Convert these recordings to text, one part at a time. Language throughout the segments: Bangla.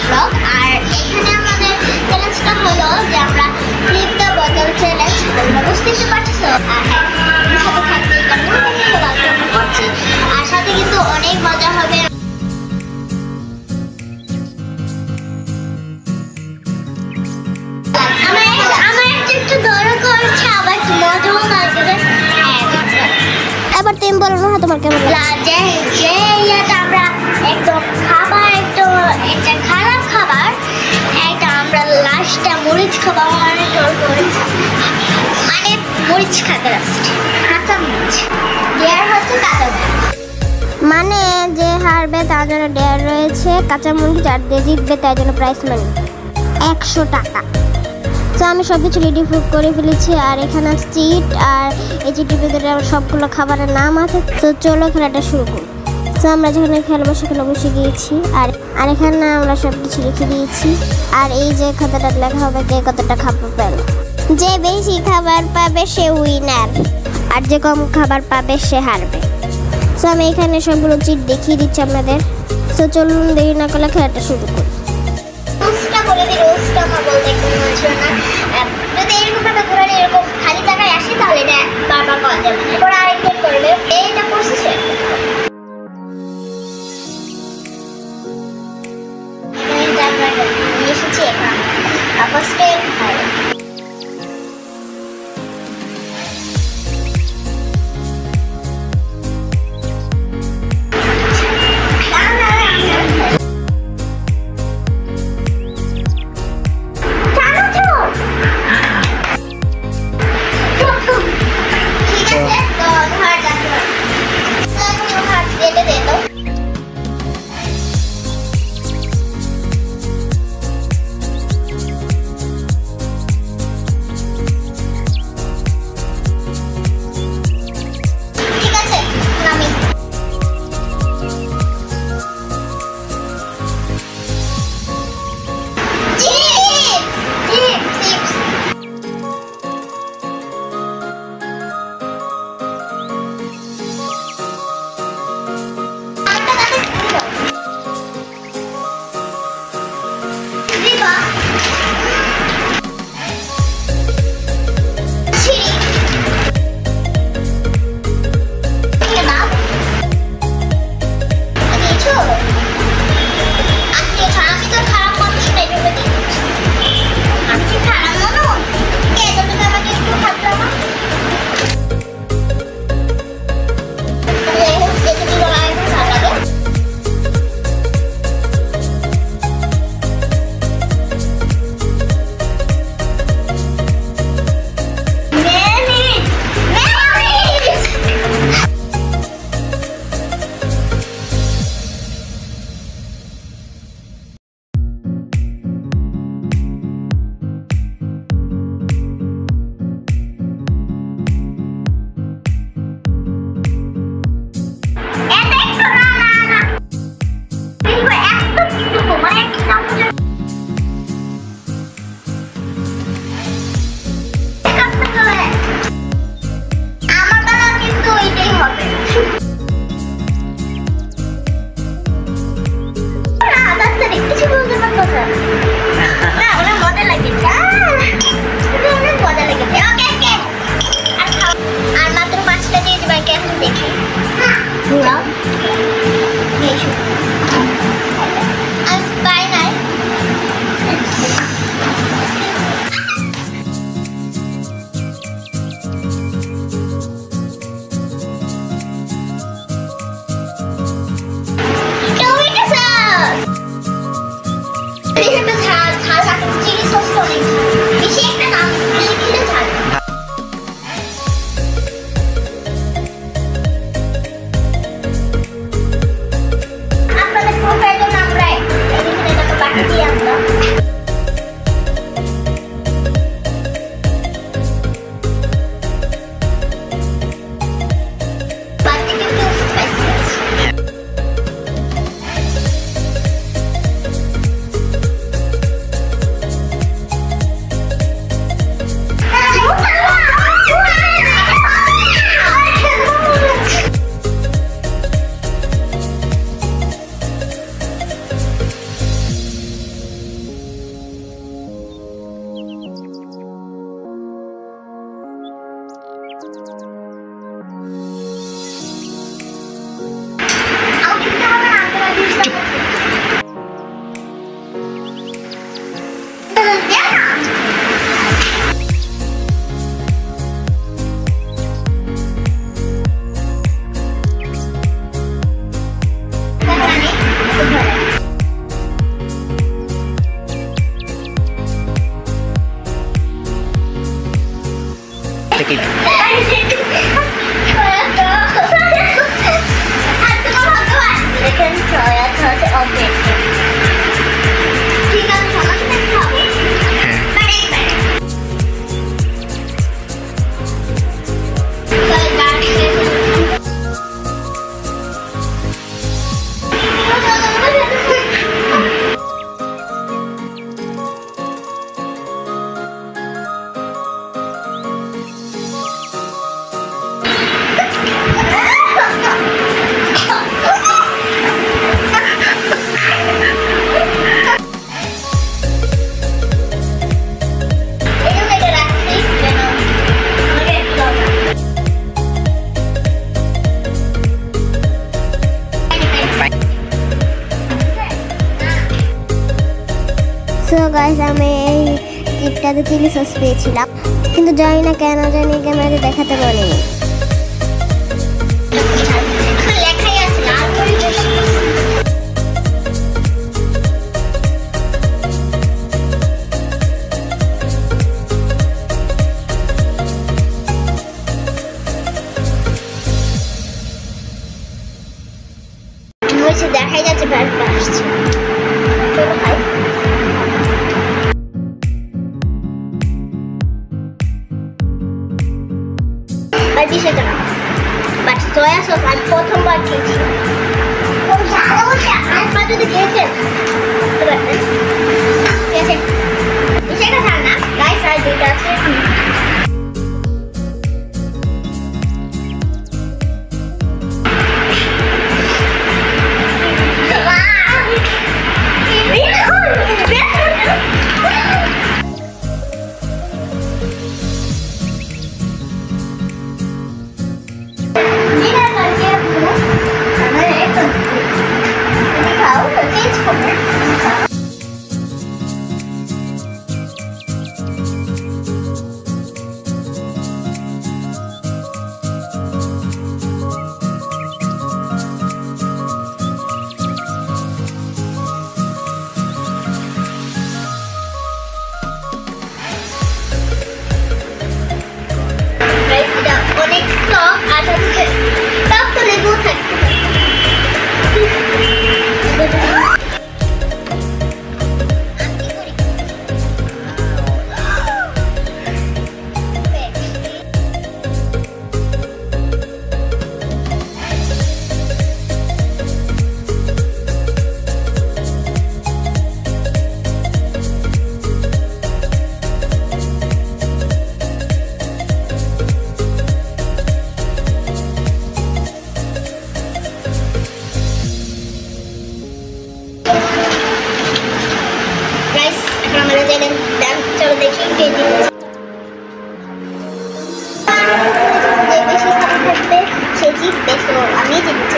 ব্লগ। আর এখানে আমাদের চ্যালেঞ্জটা হলো যে আমরা ফ্লিপ দ্য বোতল চ্যালেঞ্জ, তোমরা বুঝতেই পারছো। আর হ্যাঁ, আমার সাথে থাকতে গল্প করছি, আর সাথে কিন্তু অনেক মজা হবে। এবার তুমি বলো না তোমার কেমন লাগছে? যে আমরা একদম খাবার একদম একটা খারাপ খাবার, একটা আমরা লাস্টটা মরিচ খাবার, মানে মরিচ খাতে লাস্ট কাঁচা মরিচ দেয়ার হচ্ছে কাঁচা মানে যে হারবে তার জন্য ডেয়ার রয়েছে কাঁচা মরিচ, আর যে জিতবে তার জন্য প্রাইস মানি 100 টাকা। তো আমি সব কিছু রেডি করে ফেলেছি, আর এখানে চিট আর এই চিটের ভিতরে সবগুলো খাবারের নাম আছে। তো চলো খেলাটা শুরু করি। তো আমরা যেখানে খেলবো সেখানে বসে গিয়েছি, আর এখানে আমরা সব কিছু রেখে দিয়েছি। আর এই যে খাতাটা লেখা হবে কে কতটা খাবার পেল, যে বেশি খাবার পাবে সে উইনার, আর যে কম খাবার পাবে সে হারবে। তো আমি এখানে সবগুলো চিট দেখিয়ে দিচ্ছি আপনাদের। তো চলুন দেরি না করলে খেলাটা শুরু করি। যদি এরকম ভাবে ঘোরালে এরকম খালি জায়গায় আসে তাহলে এটা বারবার পাওয়া যাবে। এরপর আরেকবার করলে এটা করছে এসেছি এখন ফার্স্টে it. দেখেন সয়া সসে অমলেট ঠিক আছে সমাজে খাবো সো গাইস আমি এই চিপটাতে চিলি সস পেয়েছিলাম কিন্তু জানি না কেন জানি ক্যামেরাতে দেখাতে পারিনি লেখাই আছে লাল মরিচ মুছে দেখাই যাচ্ছে ব্যাড আসছে চলো খাই সেটা না বাট সয়া সস আমি প্রথমবার খেয়েছি আপনারা যদি খেয়েছেন সেটা খান না রাইস আর দুইটা আছে অনেক টক আর টক তো লেবু থাকতে চলো দেখি কে জিতছে যে বেশি খারাপ থাকবে সে জিতবে তো আমি জিতছি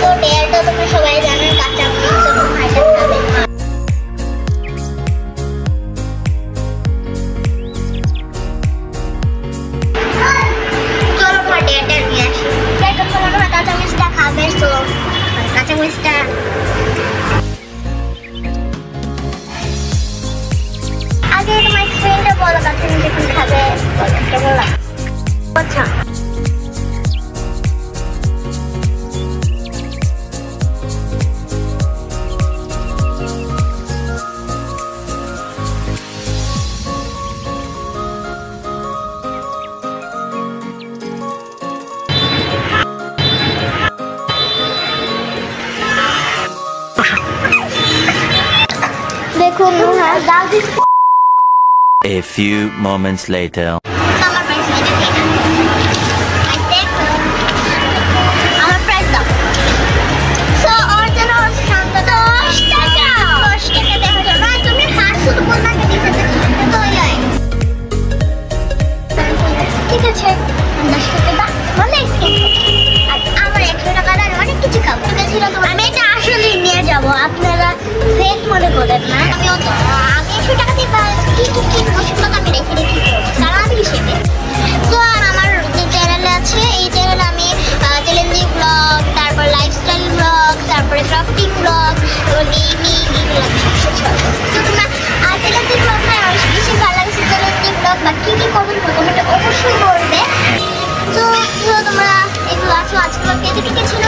তো ডেয়ারটা তোমরা সবাই জানেন কাঁচা মরিচ এবং ভাইটা খাবে চলো তোমার ডেয়ারটা নিয়ে আসি মনে হয় কাঁচা মরিচটা খাবে তো কাঁচা মরিচটা আগে তোমার ফ্রেন্ডটা বলো কাঁচা মরিচ যখন খাবে বলো আচ্ছা A few moments later. ঠিক আছে 10 টাকা দাও বলে আর আমার 100 টাকা দাও অনেক কিছু খাবো ঠিক আছে আমি এটা আসলে নিয়ে যাব আপনারা ফেক মনে করেন না আমি 100 টাকা দিয়ে কি পছন্দ আমি রেখে রেখে সারা দিন হিসেবে তো আর আমার যে চ্যানেল আছে এই চ্যানেলে আমি চ্যালেঞ্জিং ব্লগ তারপর লাইফস্টাইল ব্লগ তারপরে ক্রাফটিং ব্লগ এবং গেমিং এগুলো টিকে ছিল